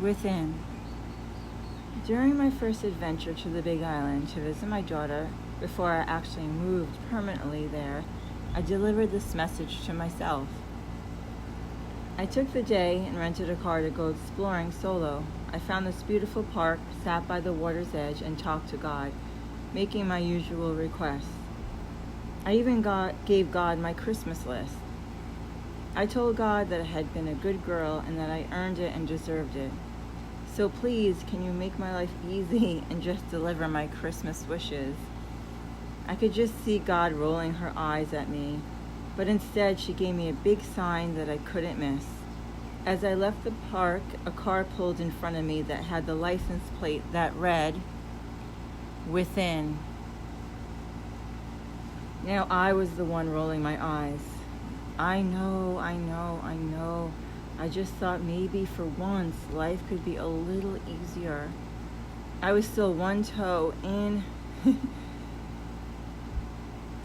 Within. During my first adventure to the Big Island to visit my daughter, before I actually moved permanently there, I delivered this message to myself. I took the day and rented a car to go exploring solo. I found this beautiful park, sat by the water's edge, and talked to God, making my usual requests. I even gave God my Christmas list. I told God that I had been a good girl and that I earned it and deserved it. So please, can you make my life easy and just deliver my Christmas wishes? I could just see God rolling her eyes at me, but instead she gave me a big sign that I couldn't miss. As I left the park, a car pulled in front of me that had the license plate that read, Within. Now I was the one rolling my eyes. I know. I just thought maybe for once life could be a little easier. I was still one toe in,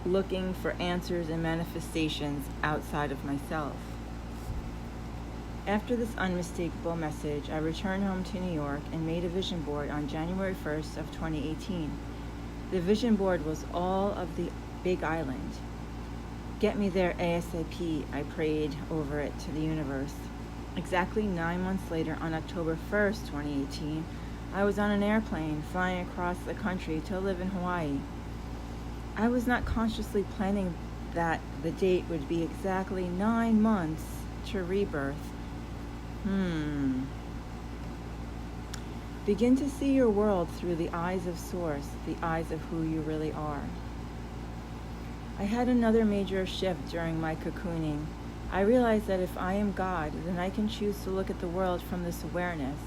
looking for answers and manifestations outside of myself. After this unmistakable message, I returned home to New York and made a vision board on January 1st of 2018. The vision board was all of the Big Island. Get me there ASAP, I prayed over it to the universe. Exactly 9 months later, on October 1st, 2018, I was on an airplane flying across the country to live in Hawaii. I was not consciously planning that the date would be exactly 9 months to rebirth. Begin to see your world through the eyes of Source, the eyes of who you really are. I had another major shift during my cocooning. I realized that if I am God, then I can choose to look at the world from this awareness,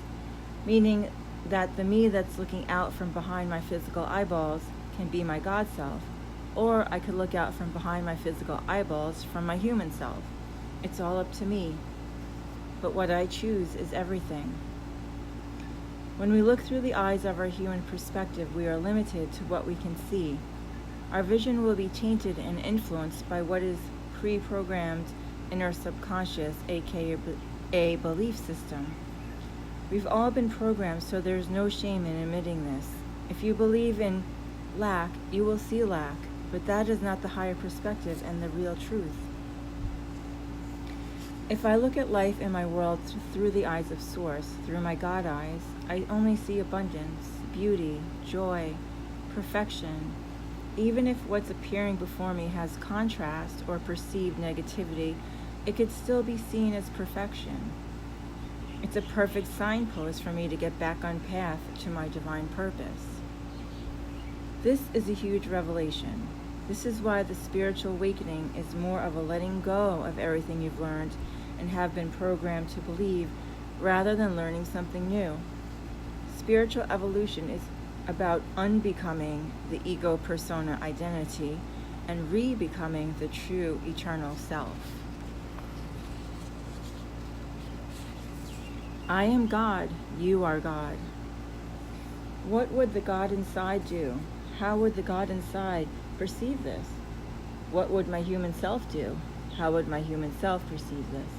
meaning that the me that's looking out from behind my physical eyeballs can be my God self, or I could look out from behind my physical eyeballs from my human self. It's all up to me. But what I choose is everything. When we look through the eyes of our human perspective, we are limited to what we can see. Our vision will be tainted and influenced by what is pre-programmed in our subconscious, aka a belief system. We've all been programmed, so there's no shame in admitting this. If you believe in lack, you will see lack, but that is not the higher perspective and the real truth. If I look at life in my world through the eyes of Source, through my God eyes, I only see abundance, beauty, joy, perfection. Even if what's appearing before me has contrast or perceived negativity, it could still be seen as perfection. It's a perfect signpost for me to get back on path to my divine purpose. This is a huge revelation. This is why the spiritual awakening is more of a letting go of everything you've learned and have been programmed to believe, rather than learning something new. Spiritual evolution is about unbecoming the ego persona identity and re-becoming the true eternal self. I am God, you are God. What would the God inside do? How would the God inside perceive this? What would my human self do? How would my human self perceive this?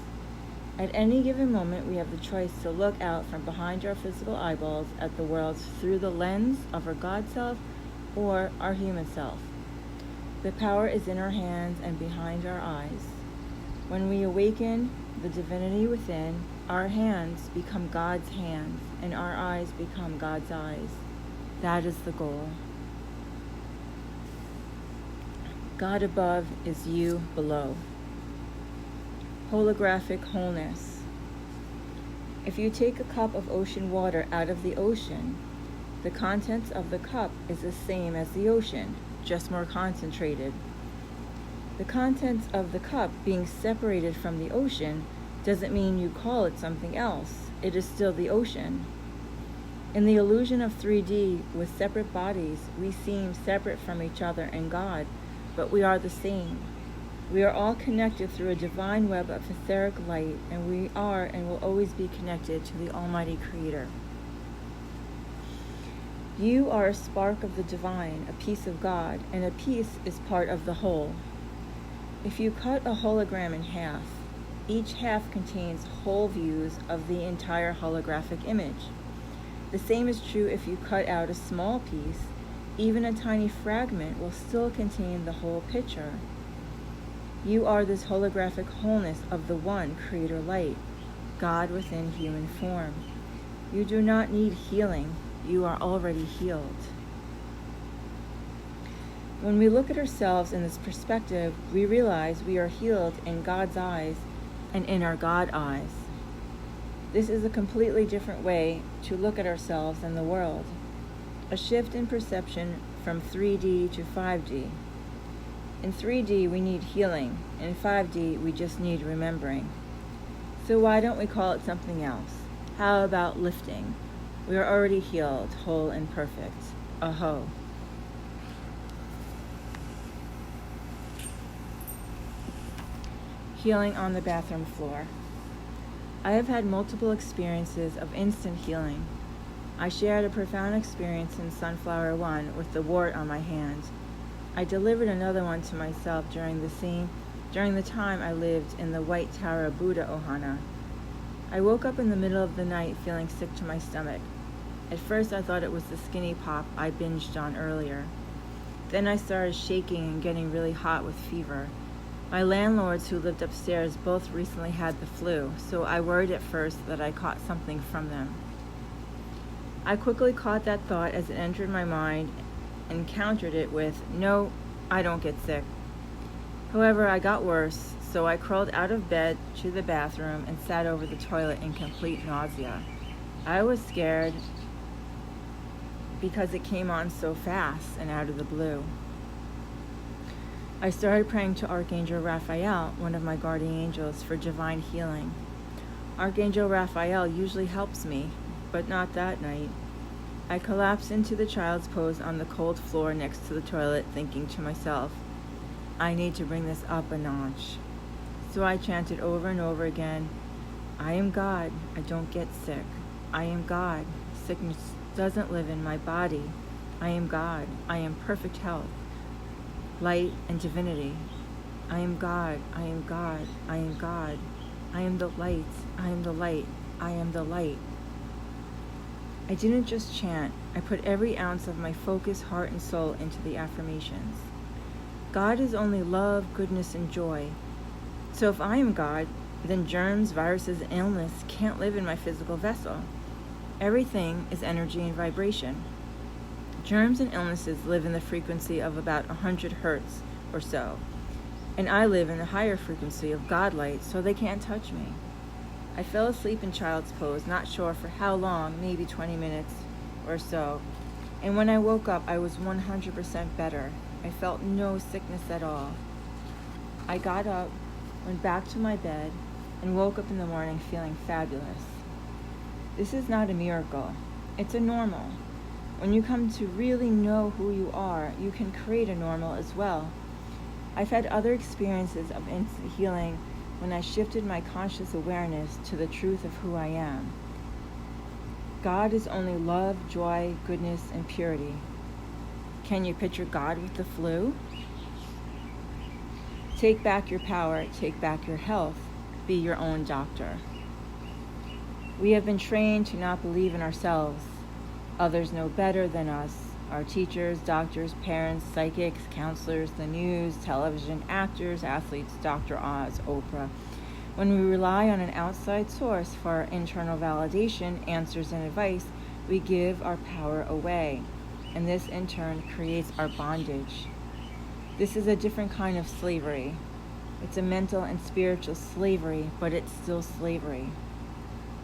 At any given moment, we have the choice to look out from behind our physical eyeballs at the world through the lens of our God self or our human self. The power is in our hands and behind our eyes. When we awaken the divinity within, our hands become God's hands and our eyes become God's eyes. That is the goal. God above is you below. Holographic wholeness. If you take a cup of ocean water out of the ocean, the contents of the cup is the same as the ocean, just more concentrated. The contents of the cup being separated from the ocean doesn't mean you call it something else. It is still the ocean. In the illusion of 3D with separate bodies, we seem separate from each other and God, but we are the same. We are all connected through a divine web of etheric light, and we are and will always be connected to the Almighty Creator. You are a spark of the divine, a piece of God, and a piece is part of the whole. If you cut a hologram in half, Each half contains whole views of the entire holographic image. The same is true if you cut out a small piece. Even a tiny fragment will still contain the whole picture. You are this holographic wholeness of the one Creator Light, God within human form. You do not need healing. You are already healed. When we look at ourselves in this perspective, we realize we are healed in God's eyes and in our God eyes. This is a completely different way to look at ourselves and the world. A shift in perception from 3D to 5D. In 3D, we need healing. In 5D, we just need remembering. So why don't we call it something else? How about lifting? We are already healed, whole, and perfect. Aho. Healing on the bathroom floor. I have had multiple experiences of instant healing. I shared a profound experience in Sunflower 1 with the wart on my hand. I delivered another one to myself during the time I lived in the White Tower Buddha Ohana. I woke up in the middle of the night feeling sick to my stomach. At first I thought it was the skinny pop I binged on earlier. Then I started shaking and getting really hot with fever. My landlords who lived upstairs both recently had the flu, so I worried at first that I caught something from them. I quickly caught that thought as it entered my mind and countered it with, "No, I don't get sick." However, I got worse, so I crawled out of bed to the bathroom and sat over the toilet in complete nausea. I was scared because it came on so fast and out of the blue. I started praying to Archangel Raphael, one of my guardian angels, for divine healing. Archangel Raphael usually helps me, but not that night. I collapsed into the child's pose on the cold floor next to the toilet, thinking to myself, I need to bring this up a notch. So I chanted over and over again, I am God, I don't get sick. I am God, sickness doesn't live in my body. I am God, I am perfect health, light and divinity. I am God, I am God, I am God. I am the light, I am the light, I am the light. I didn't just chant, I put every ounce of my focus, heart, and soul into the affirmations. God is only love, goodness, and joy. So if I am God, then germs, viruses, and illness can't live in my physical vessel. Everything is energy and vibration. Germs and illnesses live in the frequency of about 100 hertz or so, and I live in the higher frequency of God light, so they can't touch me. I fell asleep in child's pose, not sure for how long, maybe 20 minutes or so, and when I woke up, I was 100% better. I felt no sickness at all. I got up, went back to my bed, and woke up in the morning feeling fabulous. This is not a miracle. It's a normal. When you come to really know who you are, you can create a normal as well. I've had other experiences of instant healing when I shifted my conscious awareness to the truth of who I am. God is only love, joy, goodness, and purity. Can you picture God with the flu? Take back your power, take back your health, be your own doctor. We have been trained to not believe in ourselves. Others know better than us. Our teachers, doctors, parents, psychics, counselors, the news, television, actors, athletes, Dr. Oz, Oprah. When we rely on an outside source for our internal validation, answers, and advice, we give our power away, and this in turn creates our bondage. This is a different kind of slavery. It's a mental and spiritual slavery, but it's still slavery.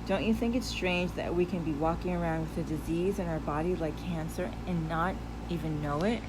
Don't you think it's strange that we can be walking around with a disease in our body like cancer and not even know it?